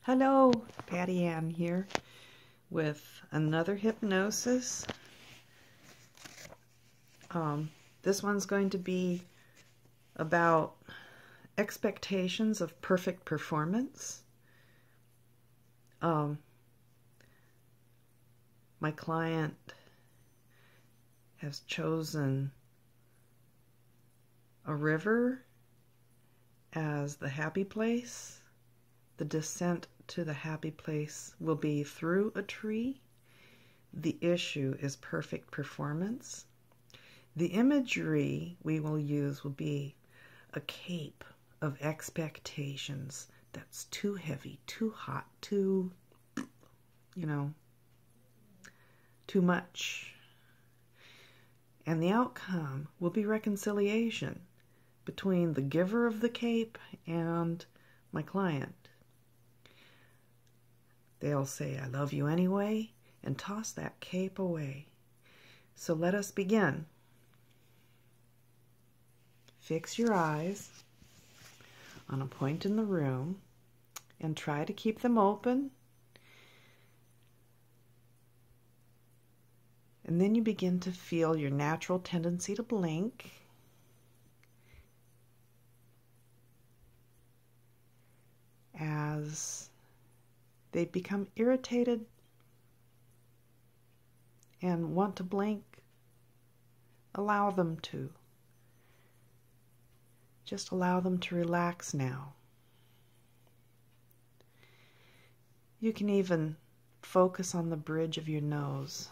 Hello, Patty Ann here with another hypnosis. This one's going to be about expectations of perfect performance. My client has chosen a river as the happy place. The descent to the happy place will be through a tree. The issue is perfect performance. The imagery we will use will be a cape of expectations that's too heavy, too hot, too much. And the outcome will be reconciliation between the giver of the cape and my client. They'll say, "I love you anyway," and toss that cape away. So let us begin. Fix your eyes on a point in the room and try to keep them open. And then you begin to feel your natural tendency to blink. As they become irritated and want to blink, allow them to. Just allow them to relax now. You can even focus on the bridge of your nose.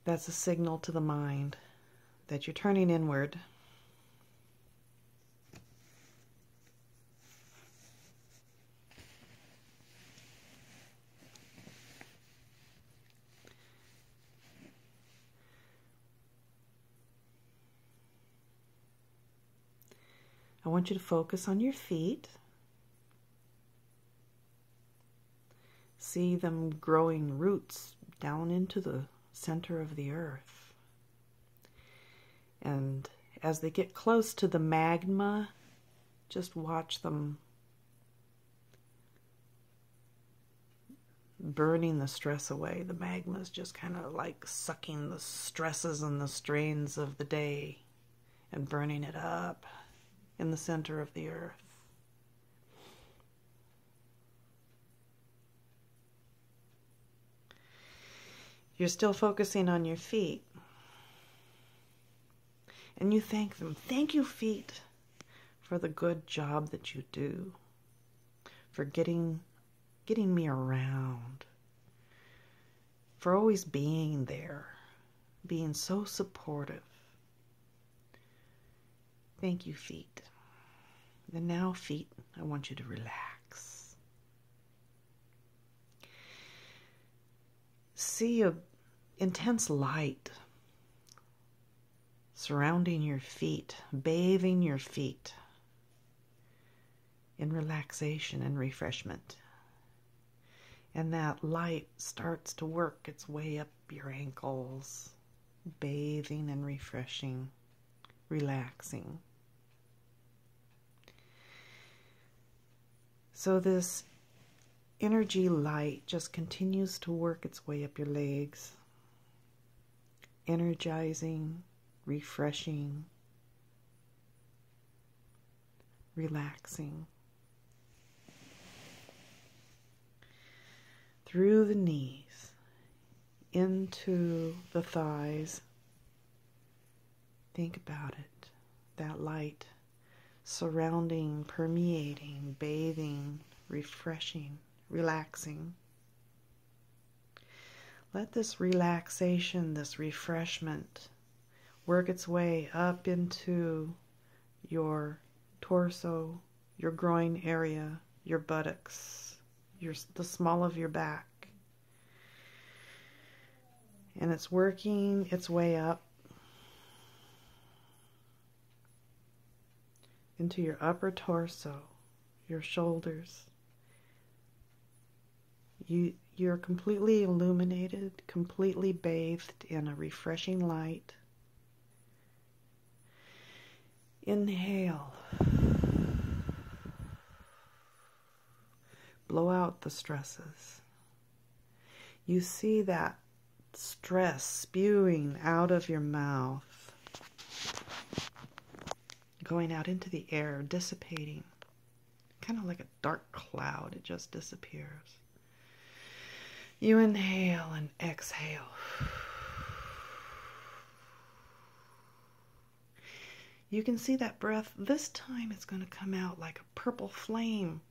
That's a signal to the mind that you're turning inward. I want you to focus on your feet. See them growing roots down into the center of the earth. And as they get close to the magma, just watch them burning the stress away. The magma is just kind of like sucking the stresses and the strains of the day and burning it up in the center of the earth. You're still focusing on your feet. And you thank them. Thank you, feet, for the good job that you do, for getting me around, for always being there, being so supportive. Thank you, feet. And now, feet, I want you to relax. See an intense light surrounding your feet, bathing your feet in relaxation and refreshment. And that light starts to work its way up your ankles, bathing and refreshing, relaxing. So this energy light just continues to work its way up your legs, energizing, refreshing, relaxing. Through the knees, into the thighs. Think about it, that light surrounding, permeating, bathing, refreshing, relaxing. Let this relaxation, this refreshment, work its way up into your torso, your groin area, your buttocks, the small of your back. And it's working its way up into your upper torso, your shoulders. You're completely illuminated, completely bathed in a refreshing light. Inhale. blow out the stresses. You see that stress spewing out of your mouth, going out into the air, dissipating. Kind of like a dark cloud, it just disappears. You inhale and exhale. You can see that breath, this time it's going to come out like a purple flame.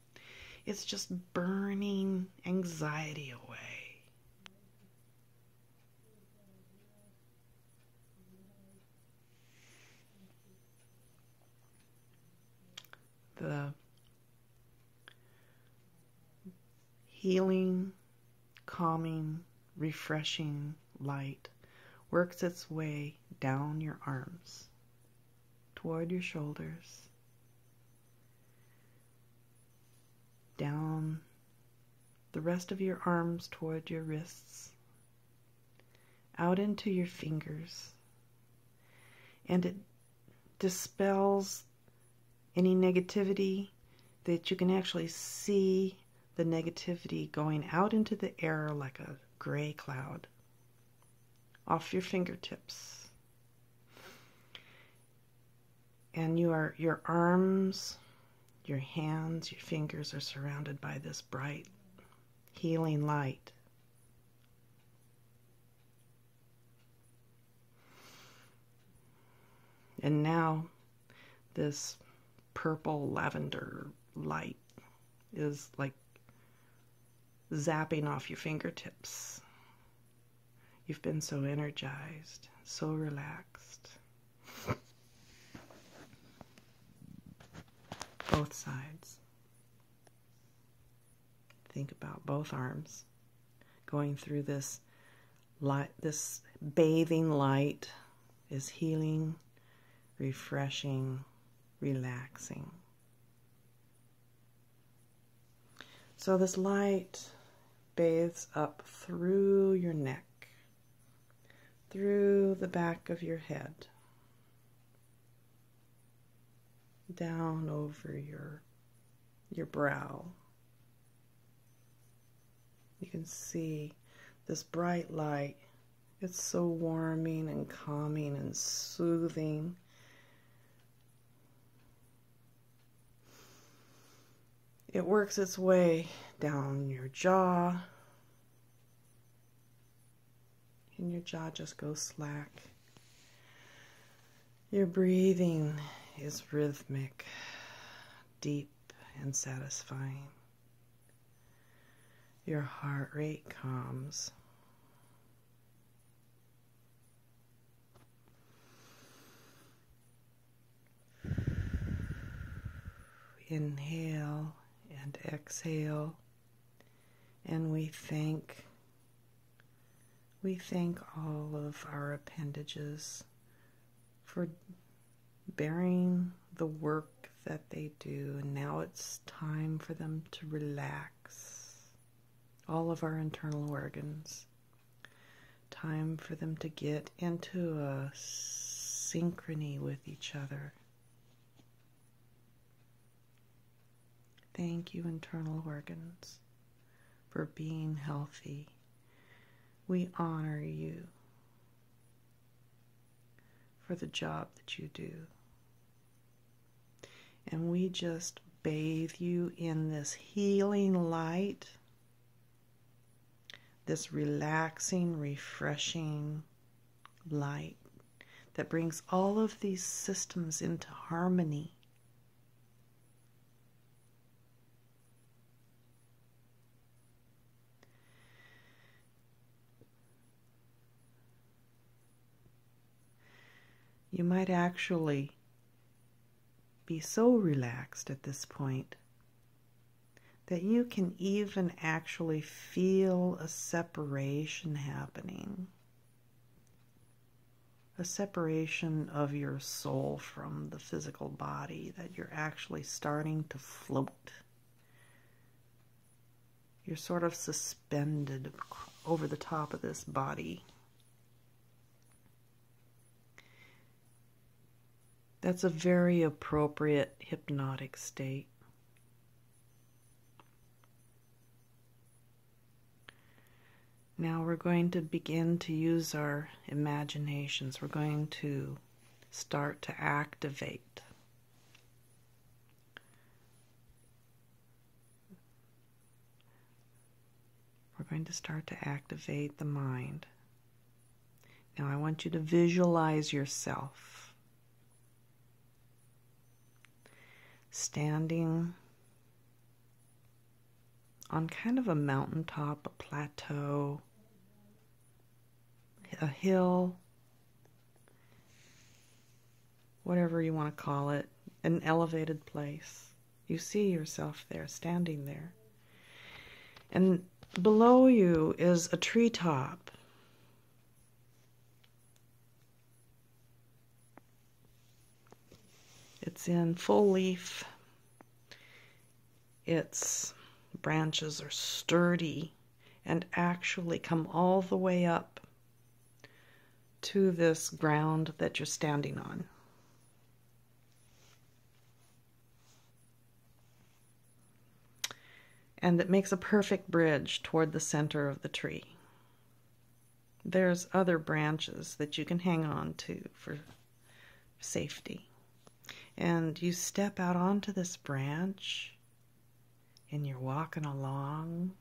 It's just burning anxiety away. The healing, calming, refreshing light works its way down your arms, toward your shoulders, down the rest of your arms toward your wrists, out into your fingers, and it dispels any negativity, that you can actually see the negativity going out into the air like a gray cloud off your fingertips. And your arms, your hands, your fingers are surrounded by this bright, healing light. And now this purple lavender light is like zapping off your fingertips. You've been so energized, so relaxed. Both sides. Think about both arms going through this light. This bathing light is healing, refreshing, relaxing. So this light bathes up through your neck, through the back of your head, down over your brow. You can see this bright light. It's so warming and calming and soothing. It works its way down your jaw, and your jaw just goes slack. Your breathing is rhythmic, deep, and satisfying. Your heart rate calms. Inhale and exhale, and we thank all of our appendages for bearing the work that they do, and now it's time for them to relax. All of our internal organs, time for them to get into a synchrony with each other. Thank you, internal organs, for being healthy. We honor you for the job that you do. And we just bathe you in this healing light, this relaxing, refreshing light that brings all of these systems into harmony. You might actually be so relaxed at this point that you can even actually feel a separation happening. A separation of your soul from the physical body, that you're actually starting to float. You're sort of suspended over the top of this body. That's a very appropriate hypnotic state. Now we're going to begin to use our imaginations. We're going to start to activate. We're going to start to activate the mind. Now I want you to visualize yourself standing on kind of a mountaintop, a plateau, a hill, whatever you want to call it, an elevated place. You see yourself there, standing there. And below you is a treetop. It's in full leaf. Its branches are sturdy and actually come all the way up to this ground that you're standing on. And it makes a perfect bridge toward the center of the tree. There's other branches that you can hang on to for safety. And you step out onto this branch and you're walking along.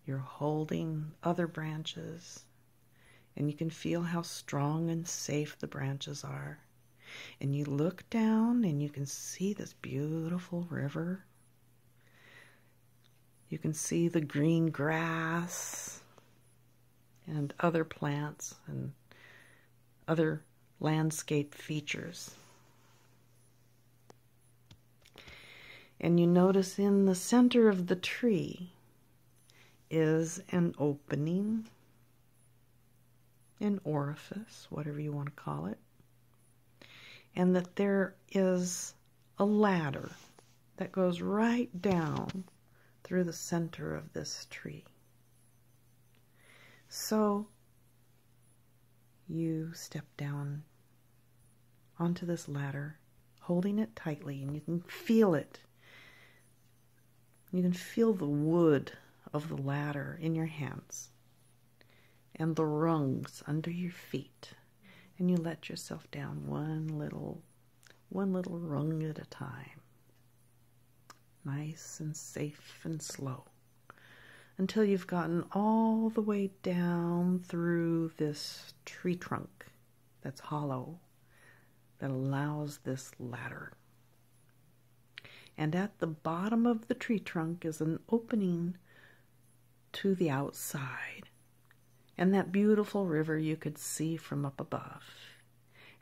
You're holding other branches and you can feel how strong and safe the branches are. And you look down and you can see this beautiful river. You can see the green grass and other plants and other landscape features. And you notice in the center of the tree is an opening, an orifice, whatever you want to call it, and that there is a ladder that goes right down through the center of this tree. So you step down onto this ladder, holding it tightly, and you can feel it. You can feel the wood of the ladder in your hands and the rungs under your feet. And you let yourself down one little rung at a time. Nice and safe and slow. Until you've gotten all the way down through this tree trunk that's hollow, that allows this ladder. And at the bottom of the tree trunk is an opening to the outside. And that beautiful river you could see from up above.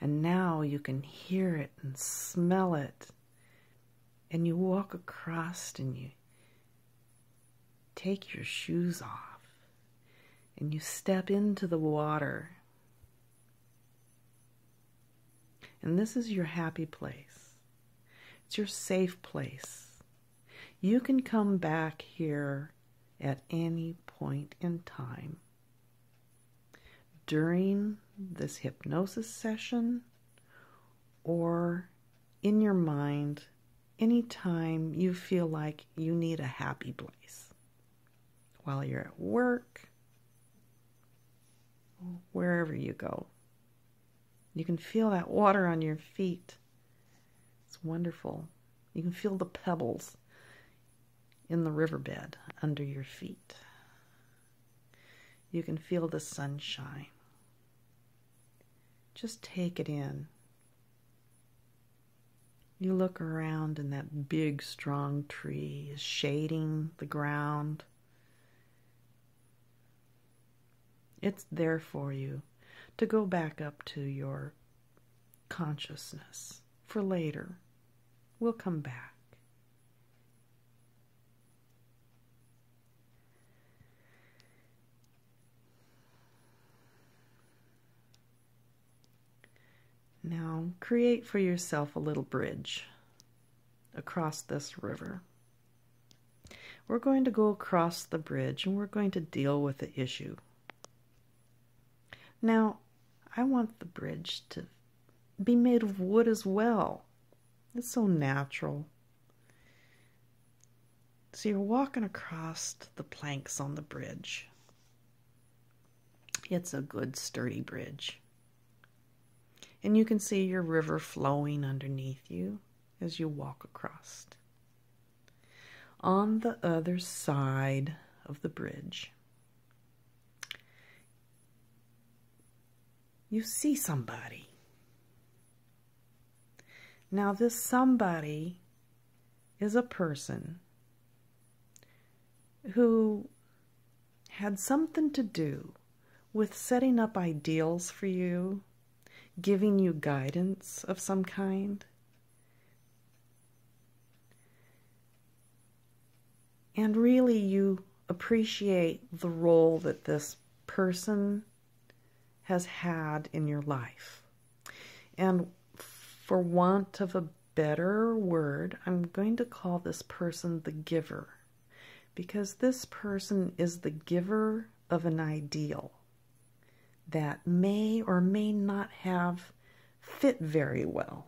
And now you can hear it and smell it. And you walk across and you take your shoes off. And you step into the water. And this is your happy place. It's your safe place. You can come back here at any point in time. During this hypnosis session or in your mind, anytime you feel like you need a happy place. While you're at work, wherever you go. You can feel that water on your feet. It's wonderful. You can feel the pebbles in the riverbed under your feet. You can feel the sunshine. Just take it in. You look around and that big, strong tree is shading the ground. It's there for you to go back up to your consciousness for later. We'll come back. Now, create for yourself a little bridge across this river. We're going to go across the bridge and we're going to deal with the issue. Now, I want the bridge to be made of wood as well. It's so natural. So you're walking across the planks on the bridge. It's a good sturdy bridge. And you can see your river flowing underneath you as you walk across. On the other side of the bridge, you see somebody. Now this somebody is a person who had something to do with setting up ideals for you, giving you guidance of some kind. And really you appreciate the role that this person has had in your life. And for want of a better word, I'm going to call this person the giver, because this person is the giver of an ideal that may or may not have fit very well.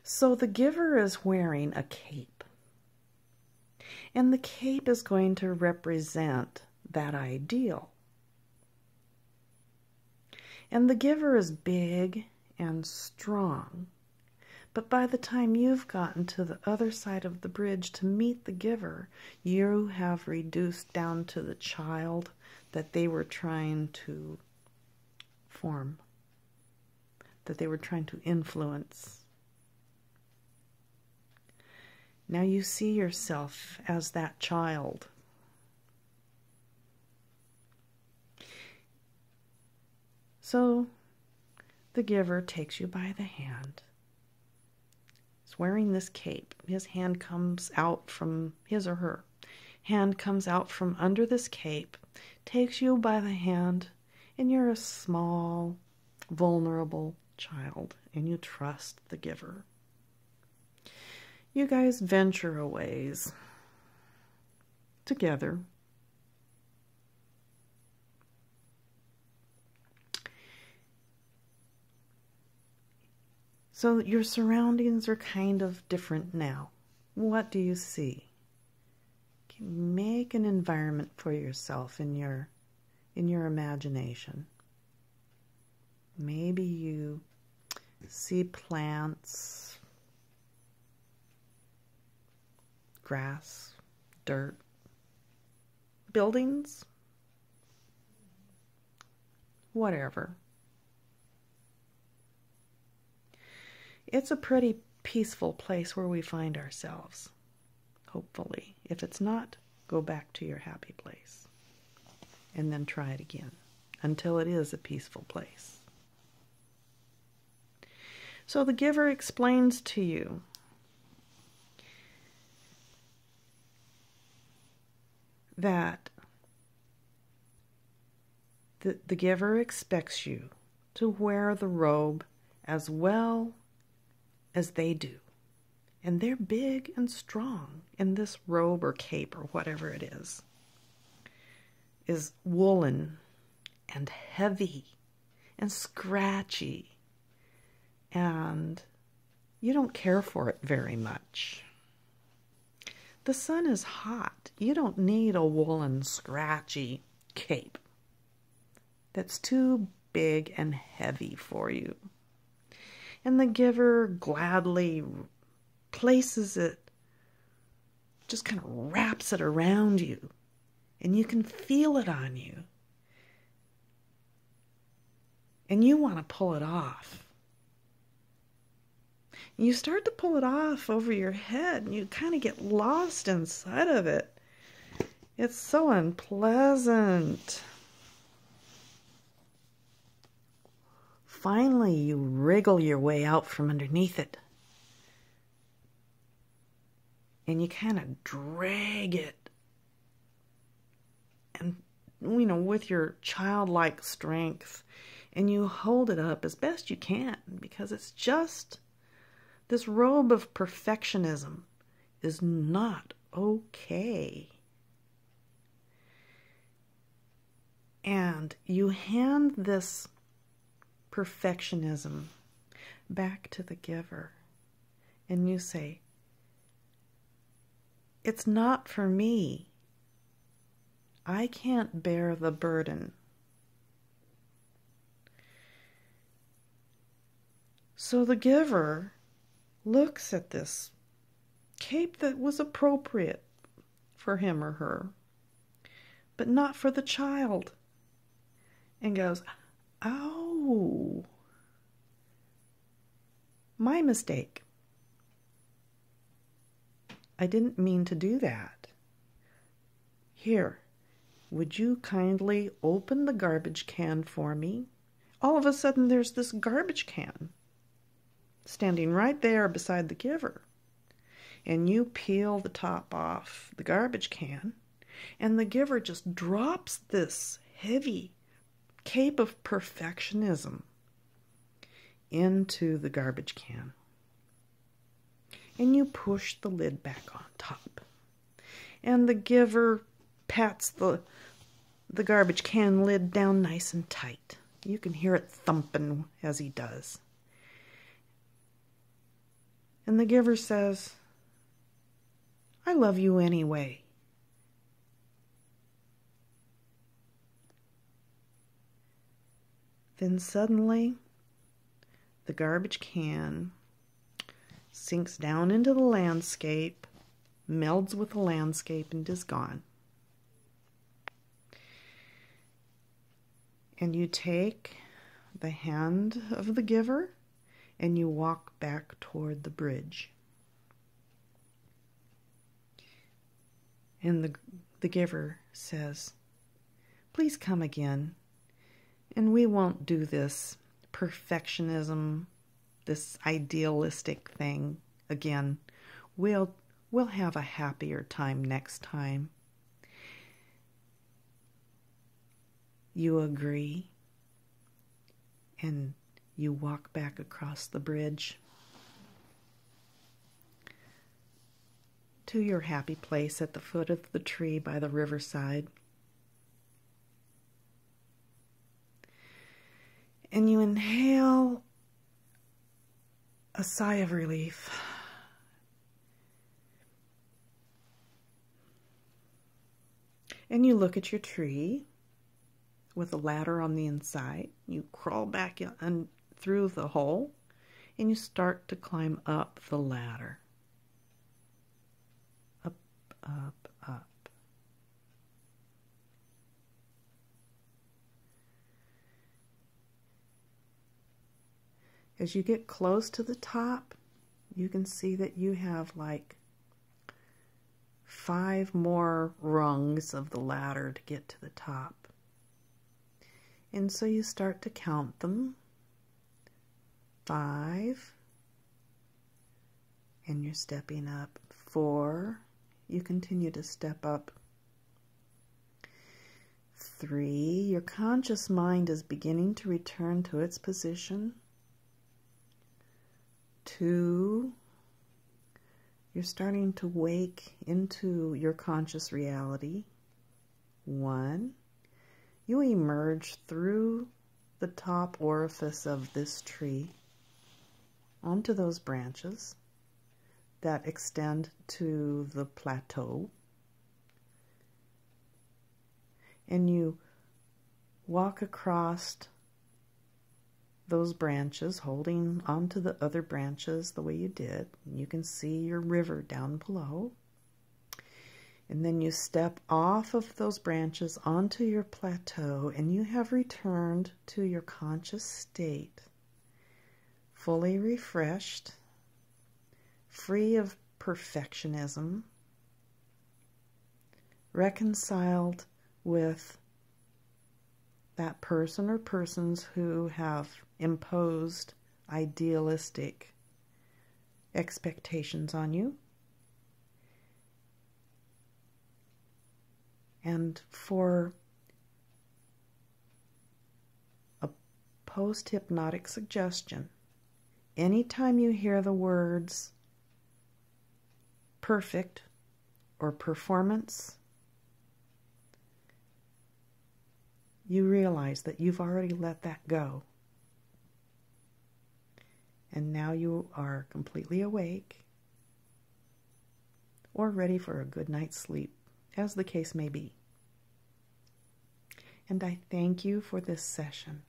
So the giver is wearing a cape, and the cape is going to represent that ideal. And the giver is big and strong, but by the time you've gotten to the other side of the bridge to meet the giver, you have reduced down to the child that they were trying to form, that they were trying to influence. Now you see yourself as that child. So the giver takes you by the hand. He's wearing this cape. His hand comes out from his or her. Hand comes out from under this cape, takes you by the hand, and you're a small, vulnerable child, and you trust the giver. You guys venture a ways together. So your surroundings are kind of different now. What do you see? Make an environment for yourself in your imagination. Maybe you see plants, grass, dirt, buildings, whatever. It's a pretty peaceful place where we find ourselves, hopefully. If it's not, go back to your happy place and then try it again until it is a peaceful place. So the giver explains to you that the giver expects you to wear the robe as well as they do. And they're big and strong. And this robe or cape or whatever it is woolen and heavy and scratchy. And you don't care for it very much. The sun is hot. You don't need a woolen, scratchy cape that's too big and heavy for you. And the giver gladly places it, just kind of wraps it around you, and you can feel it on you. And you want to pull it off. You start to pull it off over your head, and you kind of get lost inside of it. It's so unpleasant. Finally, you wriggle your way out from underneath it. And you kind of drag it. And, with your childlike strength. And you hold it up as best you can, because it's just, this robe of perfectionism is not okay. And you hand this perfectionism back to the giver, and you say, it's not for me. I can't bear the burden. So the giver looks at this cape that was appropriate for him or her, but not for the child, and goes, "Oh, my mistake. I didn't mean to do that. Here, would you kindly open the garbage can for me?" All of a sudden, there's this garbage can standing right there beside the giver. And you peel the top off the garbage can, and the giver just drops this heavy cape of perfectionism into the garbage can. And you push the lid back on top. And the giver pats the garbage can lid down nice and tight. You can hear it thumping as he does. And the giver says, "I love you anyway." Then suddenly, the garbage can sinks down into the landscape, melds with the landscape, and is gone. And you take the hand of the giver and you walk back toward the bridge. And the giver says, "Please come again, and we won't do this perfectionism, this idealistic thing again. We'll have a happier time next time." You agree, and you walk back across the bridge to your happy place at the foot of the tree by the riverside. And you inhale a sigh of relief. And you look at your tree with a ladder on the inside. You crawl back in through the hole, and you start to climb up the ladder. Up, up, up. As you get close to the top, you can see that you have like 5 more rungs of the ladder to get to the top. And so you start to count them. 5. And you're stepping up. 4. You continue to step up. 3. Your conscious mind is beginning to return to its position. 2. You're starting to wake into your conscious reality. 1. You emerge through the top orifice of this tree onto those branches that extend to the plateau. And you walk across those branches, holding onto the other branches the way you did. You can see your river down below. And then you step off of those branches onto your plateau, and you have returned to your conscious state, fully refreshed, free of perfectionism, reconciled with that person or persons who have imposed idealistic expectations on you. And for a post-hypnotic suggestion, anytime you hear the words perfect or performance, you realize that you've already let that go. And now you are completely awake or ready for a good night's sleep, as the case may be. and I thank you for this session.